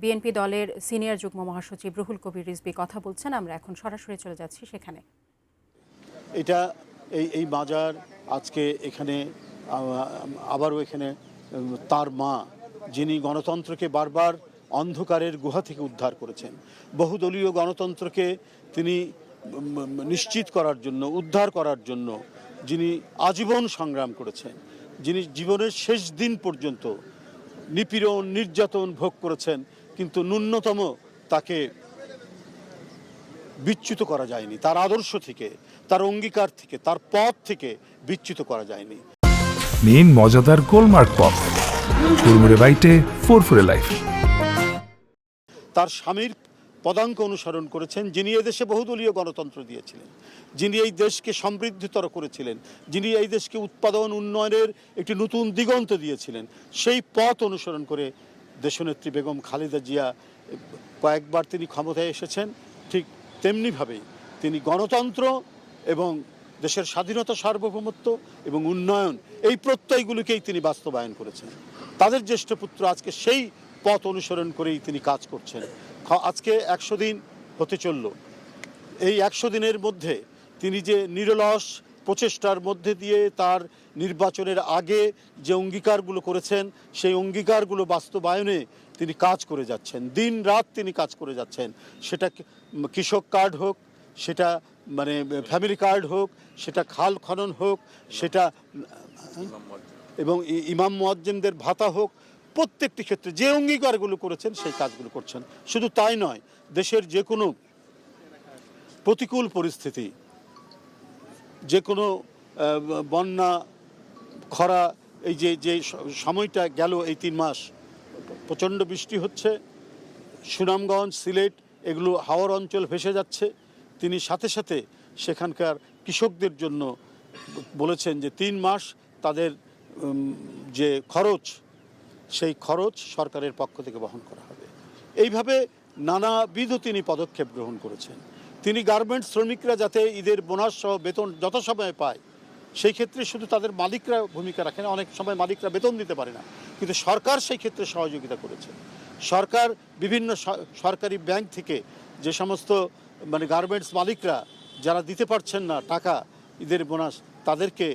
BNP দলের senior যুগ্ম মহাসচিব রুহুল কবির রিজভী কথা বলছেন। আমরা এখন সরাসরি চলে যাচ্ছি সেখানে। এটা এই বাজার আজকে এখানে আবারও এখানে তার মা, যিনি গণতন্ত্রকে বারবার অন্ধকারের গুহা থেকে উদ্ধার করেছেন, বহুদলীয় গণতন্ত্রকে তিনি নিশ্চিত করার জন্য, উদ্ধার করার জন্য যিনি আজীবন সংগ্রাম করেছেন, যিনি জীবনের শেষ দিন পর্যন্ত নিপীড়ন নির্যাতন ভোগ করেছেন, কিন্তু ন্যূনতম তাকে বিচ্যুত করা যায়নি, তার আদর্শ থেকে, তার অঙ্গীকার থেকে, তার পথ থেকে বিচ্যুত করা যায়নি। নিন মজাদার গোলমার্ক পপ, ফুরফুরে বাইটে ফুরফুরে লাইফ। তার স্বামীর পদাঙ্ক অনুসরণ করেছেন, যিনি এদেশে বহুদলীয় গণতন্ত্র দিয়েছিলেন, যিনি এই দেশকে সমৃদ্ধতর করেছিলেন, যিনি এই দেশকে উৎপাদন উন্নয়নের একটি নতুন দিগন্ত দিয়েছিলেন। সেই পথ অনুসরণ করে দেশনেত্রী বেগম খালেদা জিয়া কয়েকবার তিনি ক্ষমতায় এসেছেন, ঠিক তেমনিভাবেই তিনি গণতন্ত্র এবং দেশের স্বাধীনতা, সার্বভৌমত্ব এবং উন্নয়ন, এই প্রত্যয়গুলিকেই তিনি বাস্তবায়ন করেছেন। তাদের জ্যেষ্ঠ পুত্র আজকে সেই পথ অনুসরণ করেই তিনি কাজ করছেন। আজকে 100 দিন হতে চলল। এই 100 দিনের মধ্যে তিনি যে নিরলস প্রচেষ্টার মধ্যে দিয়ে তার নির্বাচনের আগে যে অঙ্গীকারগুলো করেছেন, সেই অঙ্গীকারগুলো বাস্তবায়নে তিনি কাজ করে যাচ্ছেন, দিন রাত তিনি কাজ করে যাচ্ছেন। সেটা কৃষক কার্ড হোক, সেটা ফ্যামিলি কার্ড হোক, সেটা খাল খনন হোক, সেটা এবং ইমাম মুয়াজ্জিমদের ভাতা হোক, প্রত্যেকটি ক্ষেত্রে যে অঙ্গীকারগুলো করেছেন সেই কাজগুলো করছেন। শুধু তাই নয়, দেশের যে কোনো প্রতিকূল পরিস্থিতি, যে কোনো বন্যা, খরা, এই যে সময়টা গেল, এই 3 মাস প্রচণ্ড বৃষ্টি হচ্ছে, সুনামগঞ্জ, সিলেট এগুলো হাওর অঞ্চল ভেসে যাচ্ছে, তিনি সাথে সাথে সেখানকার কৃষকদের জন্য বলেছেন যে 3 মাস তাদের যে খরচ, সেই খরচ সরকারের পক্ষ থেকে বহন করা হবে। এইভাবে নানাবিধ তিনি পদক্ষেপ গ্রহণ করেছেন। তিনি গার্মেন্টস শ্রমিকরা যাতে ঈদের বোনাস সহ বেতন যথাসময়ে পায়, সেই ক্ষেত্রে শুধু তাদের মালিকরা ভূমিকা রাখে না, অনেক সময় মালিকরা বেতন দিতে পারে না, কিন্তু সরকার সেই ক্ষেত্রে সহযোগিতা করেছে। সরকার বিভিন্ন সরকারি ব্যাংক থেকে যে সমস্ত গার্মেন্টস মালিকরা যারা দিতে পারছেন না টাকা, ঈদের বোনাস, তাদেরকে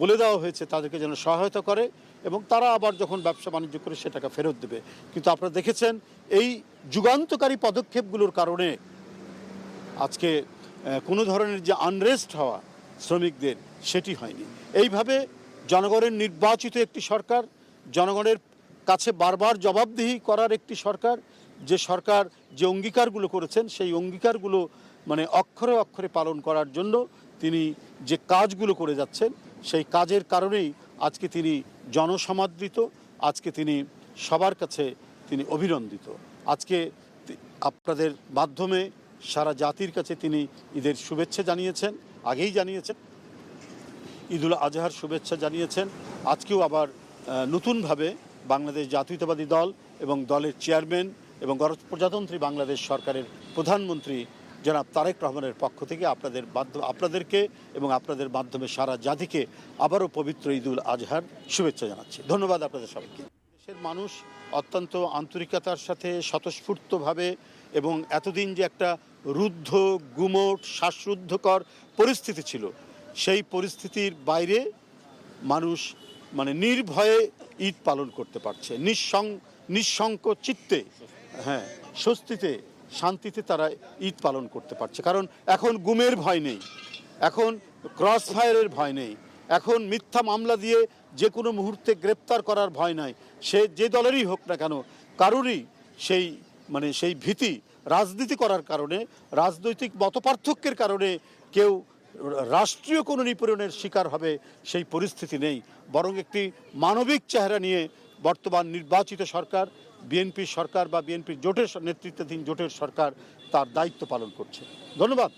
বলে দেওয়া হয়েছে তাদেরকে যেন সহায়তা করে এবং তারা আবার যখন ব্যবসা বাণিজ্য করে সে টাকা ফেরত দেবে। কিন্তু আপনারা দেখেছেন এই যুগান্তকারী পদক্ষেপগুলোর কারণে আজকে কোনো ধরনের যে আনরেস্ট হওয়া শ্রমিকদের, সেটি হয়নি। এইভাবে জনগণের নির্বাচিত একটি সরকার, জনগণের কাছে বারবার জবাবদিহি করার একটি সরকার, যে সরকার যে অঙ্গীকারগুলো করেছেন সেই অঙ্গীকারগুলো অক্ষরে অক্ষরে পালন করার জন্য তিনি যে কাজগুলো করে যাচ্ছেন, সেই কাজের কারণেই আজকে তিনি জনসমাদৃত, আজকে তিনি সবার কাছে তিনি অভিনন্দিত। আজকে আপনাদের মাধ্যমে সারা জাতির কাছে তিনি ঈদের শুভেচ্ছা জানিয়েছেন, আগেই জানিয়েছেন, ঈদুল আজহার শুভেচ্ছা জানিয়েছেন। আজকেও আবার নতুনভাবে বাংলাদেশ জাতীয়তাবাদী দল এবং দলের চেয়ারম্যান এবং গণপ্রজাতন্ত্রী বাংলাদেশ সরকারের প্রধানমন্ত্রী জনাব তারেক রহমানের পক্ষ থেকে আপনাদেরকে এবং আপনাদের মাধ্যমে সারা জাতিকে আবারও পবিত্র ঈদুল আজহার শুভেচ্ছা জানাচ্ছি। ধন্যবাদ আপনাদের সবাইকে। দেশের মানুষ অত্যন্ত আন্তরিকতার সাথে স্বতঃস্ফূর্তভাবে এবং এতদিন যে একটা রুদ্ধ, গুমোট, শ্বাসরুদ্ধকর পরিস্থিতি ছিল, সেই পরিস্থিতির বাইরে মানুষ নির্ভয়ে ঈদ পালন করতে পারছে, নিঃশঙ্ক চিত্তে, স্বস্তিতে, শান্তিতে তারা ঈদ পালন করতে পারছে। কারণ এখন গুমের ভয় নেই, এখন ক্রস ফায়ারের ভয় নেই, এখন মিথ্যা মামলা দিয়ে যে কোনো মুহূর্তে গ্রেপ্তার করার ভয় নাই। সে যে দলেরই হোক না কেন, কারোরই সেই ভীতি, রাজনীতি করার কারণে, রাজনৈতিক মতপার্থক্যের কারণে কেউ রাষ্ট্রীয় কোনো নিপীড়নের শিকার হবে সেই পরিস্থিতি নেই। বরং একটি মানবিক চেহারা নিয়ে বর্তমান নির্বাচিত সরকার, বিএনপি সরকার বা বিএনপির জোটের নেতৃত্বাধীন জোটের সরকার তার দায়িত্ব পালন করছে। ধন্যবাদ।